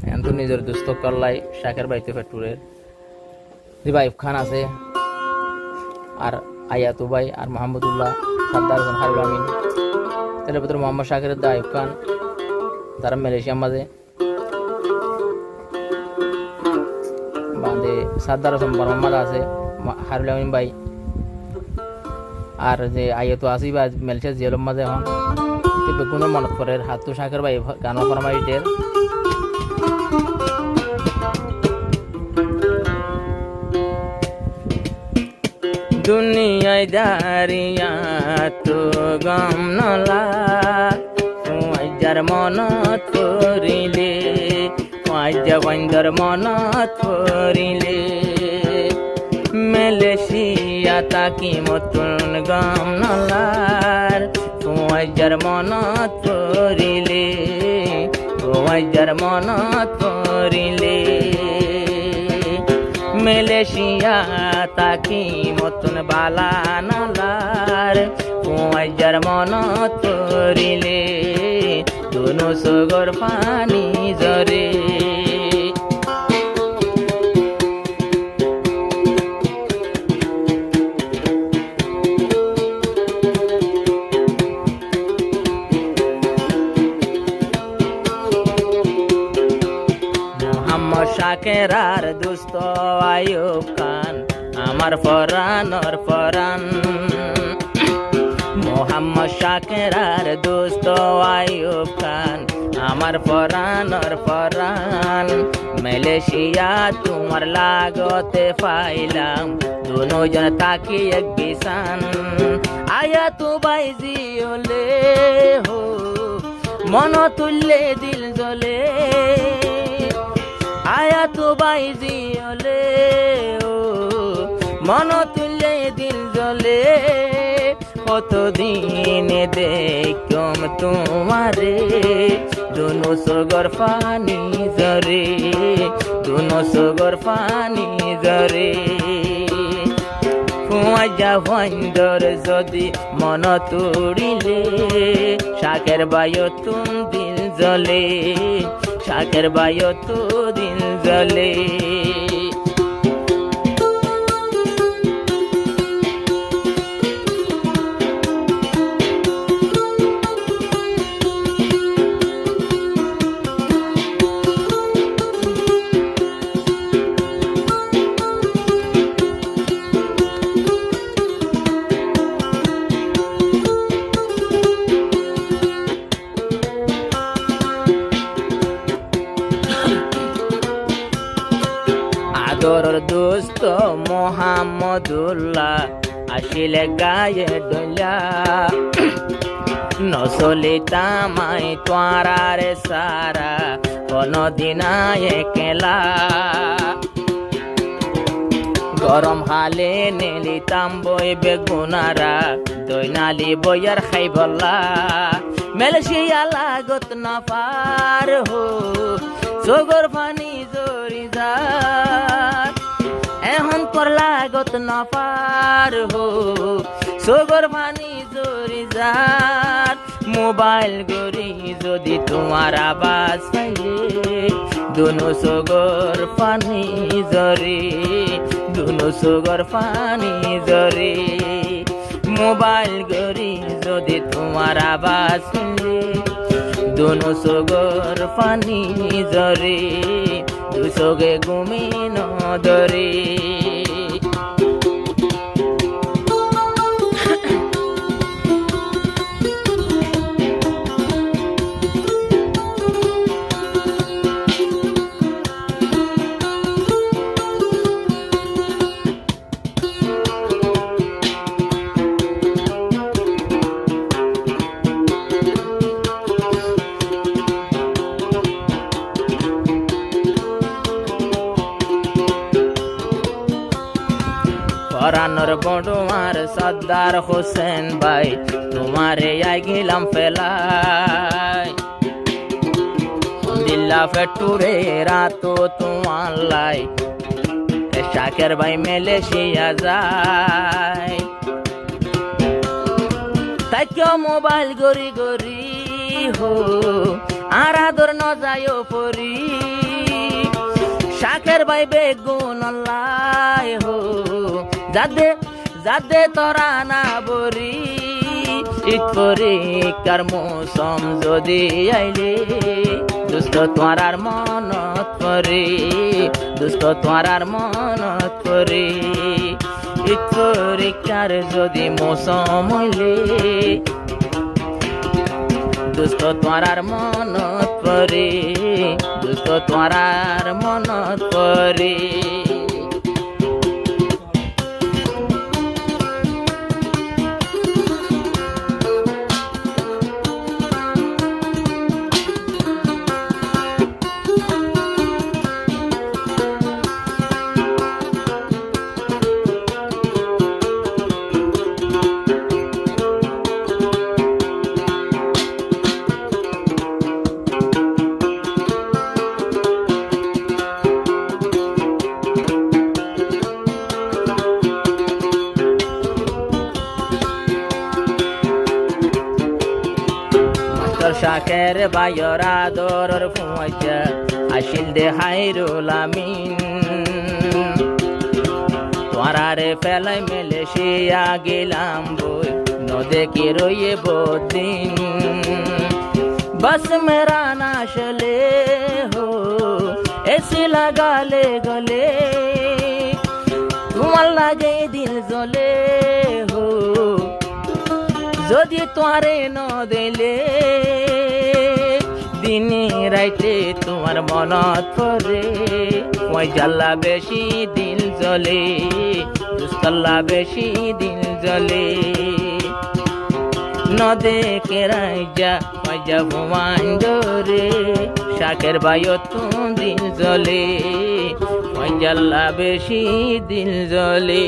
এত নিজের দুস্থ করলাই শাকের বাইতে ফেটুরের দিবা আইব খান আছে আর আয়াতু ভাই আর মাহমুদুল্লাহ সাদ্দার হোসেন হারুল আমিন তার ভিতরে মোহাম্মদ শাকের দা আইব খান তারা মালয়েশিয়ার মাঝে বাদে সাদ্দার হোসেন মোহাম্মদ আছে হারুল আমিন ভাই আর যে আয়াতু আসি বা মালয়েশিয়া জেলের মাঝে এখন বেগুনের মনত পড়ে হাতু শাকের ভাই গান ফরমাইটের দুনিয়ায় দাঁড়িয়া তো গম নলা যার মনত পড়িলে বন্ধর মনত পড়িলে মালয়েশিয়া তাকি মতন গম নলার যার মনত পড়িলে যার মনত পড়িলে মালয়েশিয়া তাকি মতন বালা নলার যার মনত পড়িলে দুনো সগর পানি জরে শাকের আর দুস্থ আয়ুব খান আমার ফরানর ফরান মোহাম্মদ শাকের আর দুস্থ আয়ুব খান আমার ফরানর ফরান মালয়েশিয়া তোমার লাগতে পাইলাম দুজন থাকি এক বিছান আয়া তু বাইজি ওলে হো মন তুললে দিল জ্বলে আয়া তো বাইজি ওলে ও মন তুললে দিল জ্বলে কতদিন দেখম তোমারে দুনো সগর পানি জরে দুনো সগর পানি জরে যা বন্ধর যদি মন তুড়িলে শাকের বায়ু তুম দিল জ্বলে শাকের বায়ু তো দিল জ্বলে তোর দোস্ত মোহাম্মদুল্লাহ আসিলে গায়ে ডলা নসলে তামাই তোয়ারে সারা কোনদিন একলা গরম হালে নেলিতাম বই বেগুনারা দৈনালি বইয়ার খাই বললা মালয়েশিয়া লাগত না পার হো সগর পানি জরি যা এখন তোর লাগত না পার হো সগর পানি জরি যা মোবাইল গরি যদি তোমার আওয়াজ পাইলে দুনো সগর পানি জরে দুনো সগর পানি জরে মোবাইল গরি যদি তোমার আওয়াজ শুনলে দুনো সগর পানি জরে দুসগে ঘুমি নদরে ফরানর বড়ুয়ার সর্দার হোসেন ভাই তোমারে আই গেলাম ফেলাই দিল্লা ফেটুরে রাতো তোমার লাই শাকের ভাই মালয়েশিয়া যায় তাই কেউ মোবাইল গরি গরি হো আর আদর ন যায় পরি বেগুন লাই হো যাদে যাদে তোরা না বরি ঈদ পরীক্ষার মৌসুম যদি আইলে দুষ্ট তোরার মনত পরে দুষ্ট তোরার মনত পরে ঈদ পরীক্ষার যদি মৌসুম হইলে দুষ্ট তোরার মনত পরে দুষ্ট তোরার মনত পরে শাকের বায়রা দরর ফুয়াইয়া আসিল দে হাইরুল আমিন তোরারে ফেলাই মেলে শিয়া গেলাম বই নদে রইয়ে বদিন बस मेरा ना चले हो ऐसी लगा ले गले তোমার লাগে দিল জ্বলে হো যদি তোরে ন দিলে দিনে রাইতে তোমার মনত পড়ে ওই জ্বালা বেশি দিল জ্বলে দুস্তল্লা বেশি দিল জ্বলে নদে কেরাইজা পাইজা ভুয়ান ডরে শাকের বায়ত দিল জ্বলে ওই জ্বালা বেশি দিল জ্বলে